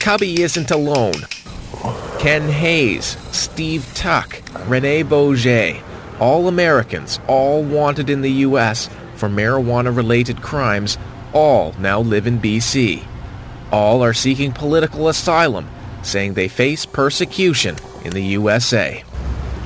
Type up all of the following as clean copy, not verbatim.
Kubby isn't alone. Ken Hayes, Steve Tuck, Rene Bourget, all Americans, all wanted in the U.S. for marijuana-related crimes, all now live in B.C. All are seeking political asylum, saying they face persecution in the USA.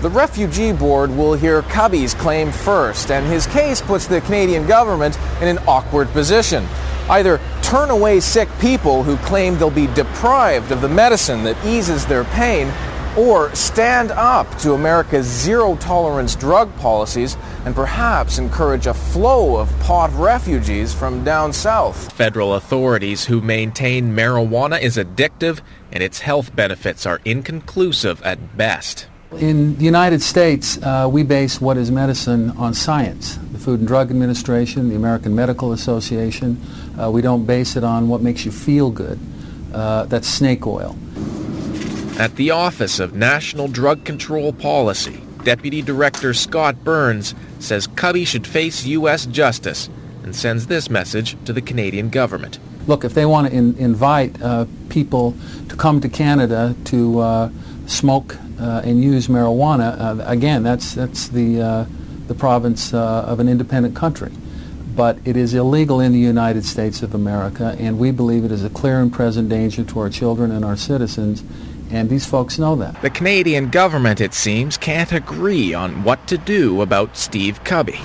The Refugee Board will hear Kubby's claim first, and his case puts the Canadian government in an awkward position. Either turn away sick people who claim they'll be deprived of the medicine that eases their pain, or stand up to America's zero-tolerance drug policies and perhaps encourage a flow of pot refugees from down south. Federal authorities who maintain marijuana is addictive and its health benefits are inconclusive at best. In the United States, we base what is medicine on science. The Food and Drug Administration, the American Medical Association. We don't base it on what makes you feel good. That's snake oil. At the Office of National Drug Control Policy, Deputy Director Scott Burns says Kubby should face U.S. justice and sends this message to the Canadian government. Look, if they want to invite people to come to Canada to smoke and use marijuana, again, that's the province of an independent country. But it is illegal in the United States of America, and we believe it is a clear and present danger to our children and our citizens, and these folks know that. The Canadian government, it seems, can't agree on what to do about Steve Kubby.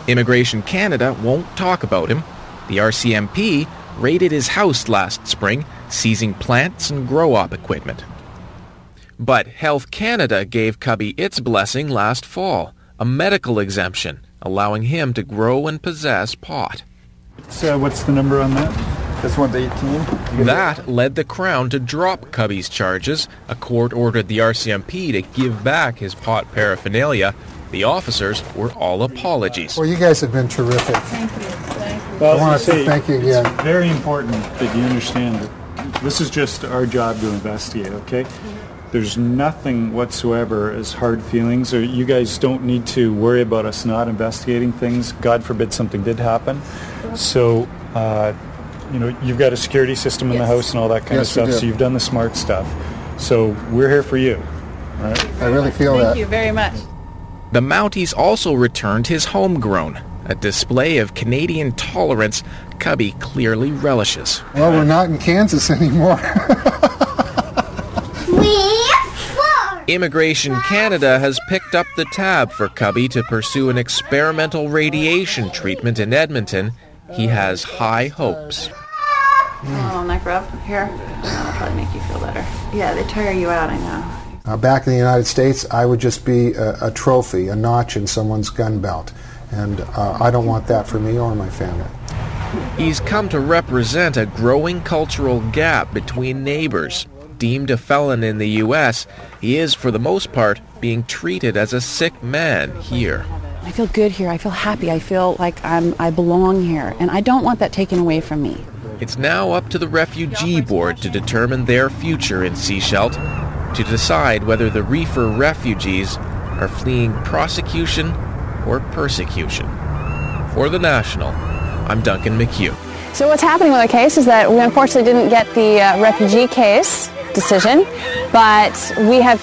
Immigration Canada won't talk about him. The RCMP raided his house last spring, seizing plants and grow-op equipment. But Health Canada gave Kubby its blessing last fall, a medical exemption, allowing him to grow and possess pot. So what's the number on that? This one's 18. That led the Crown to drop Kubby's charges. A court ordered the RCMP to give back his pot paraphernalia. The officers were all apologies. Well, you guys have been terrific. Thank you. Thank you. Well, I want to say thank you again. It's very important that you understand that this is just our job to investigate, okay? There's nothing whatsoever as hard feelings, or you guys don't need to worry about us not investigating things. God forbid something did happen. So, you know, you've got a security system in the house and all that kind of stuff, so you've done the smart stuff. So we're here for you. All right? I really feel that. Thank you very much. The Mounties also returned his homegrown, a display of Canadian tolerance Kubby clearly relishes. Well, we're not in Kansas anymore. Immigration Canada has picked up the tab for Kubby to pursue an experimental radiation treatment in Edmonton. He has high hopes. A little neck rub here. That'll probably make you feel better. Yeah, they tire you out, I know. Back in the United States, I would just be a trophy, a notch in someone's gun belt. And I don't want that for me or my family. He's come to represent a growing cultural gap between neighbors. Deemed a felon in the U.S., he is, for the most part, being treated as a sick man here. I feel good here. I feel happy. I feel like I belong here. And I don't want that taken away from me. It's now up to the Refugee Board to determine their future in Sechelt, to decide whether the reefer refugees are fleeing prosecution or persecution. For The National, I'm Duncan McHugh. So what's happening with our case is that we unfortunately didn't get the refugee case decision, but we've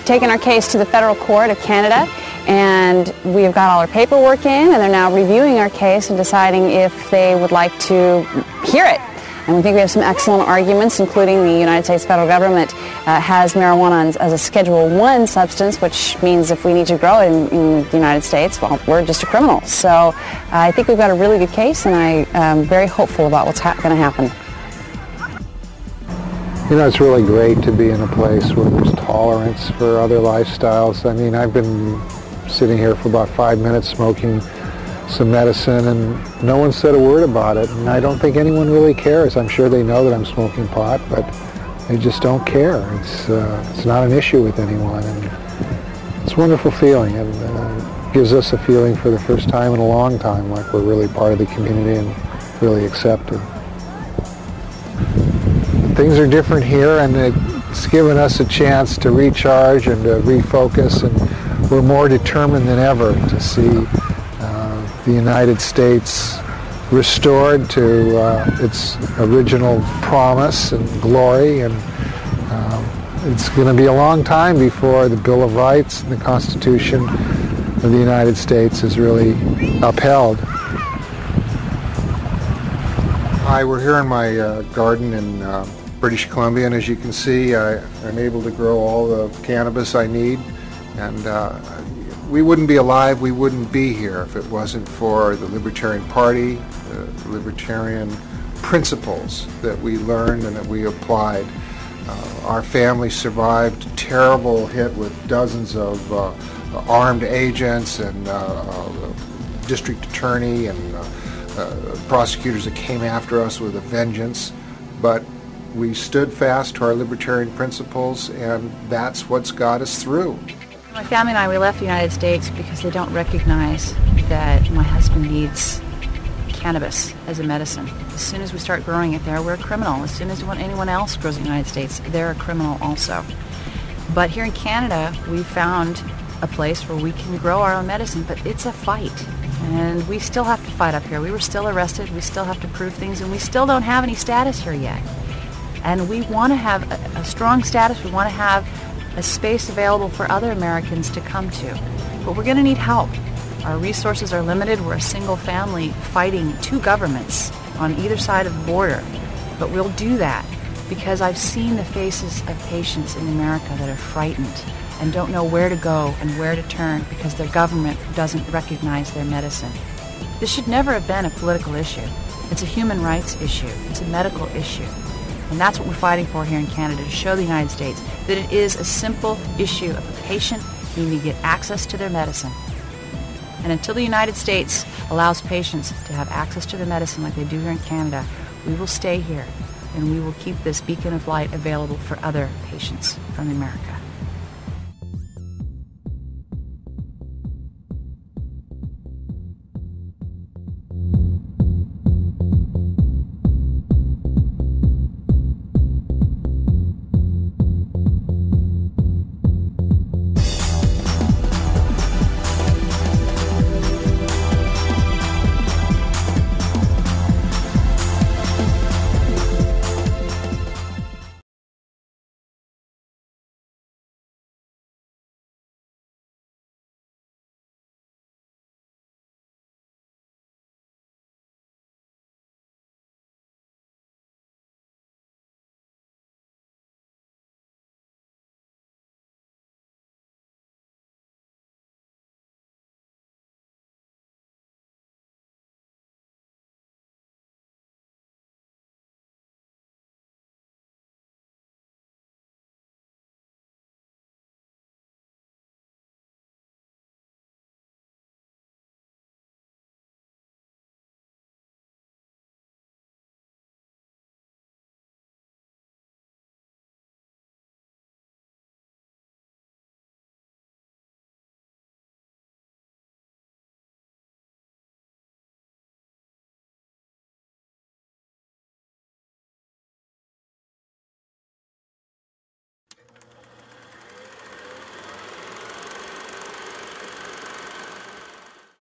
taken our case to the Federal Court of Canada, and we've got all our paperwork in, and they're now reviewing our case and deciding if they would like to hear it. And we think we have some excellent arguments, including the United States federal government has marijuana as a Schedule I substance, which means if we need to grow it in the United States, well, we're just a criminal. So I think we've got a really good case, and I am very hopeful about what's going to happen. You know, it's really great to be in a place where there's tolerance for other lifestyles. I mean, I've been sitting here for about 5 minutes smoking some medicine, and no one said a word about it, and I don't think anyone really cares. I'm sure they know that I'm smoking pot, but they just don't care. It's not an issue with anyone, and it's a wonderful feeling. It gives us a feeling for the first time in a long time like we're really part of the community and really accepted. Things are different here, and it's given us a chance to recharge and to refocus, and we're more determined than ever to see the United States restored to its original promise and glory, and it's going to be a long time before the Bill of Rights and the Constitution of the United States is really upheld. Hi, we're here in my garden in British Columbia, and as you can see, I'm able to grow all the cannabis I need, and we wouldn't be alive, we wouldn't be here if it wasn't for the Libertarian Party, the libertarian principles that we learned and that we applied. Our family survived a terrible hit with dozens of armed agents and district attorney and prosecutors that came after us with a vengeance, but we stood fast to our libertarian principles, and that's what's got us through. My family and I, we left the United States because they don't recognize that my husband needs cannabis as a medicine. As soon as we start growing it there, we're a criminal. As soon as anyone else grows in the United States, they're a criminal also. But here in Canada, we found a place where we can grow our own medicine, but it's a fight. And we still have to fight up here. We were still arrested, we still have to prove things, and we still don't have any status here yet. And we want to have a strong status, we want to have a space available for other Americans to come to. But we're going to need help. Our resources are limited. We're a single family fighting two governments on either side of the border. But we'll do that because I've seen the faces of patients in America that are frightened and don't know where to go and where to turn because their government doesn't recognize their medicine. This should never have been a political issue. It's a human rights issue. It's a medical issue. And that's what we're fighting for here in Canada, to show the United States that it is a simple issue of a patient needing to get access to their medicine. And until the United States allows patients to have access to their medicine like they do here in Canada, we will stay here and we will keep this beacon of light available for other patients from America.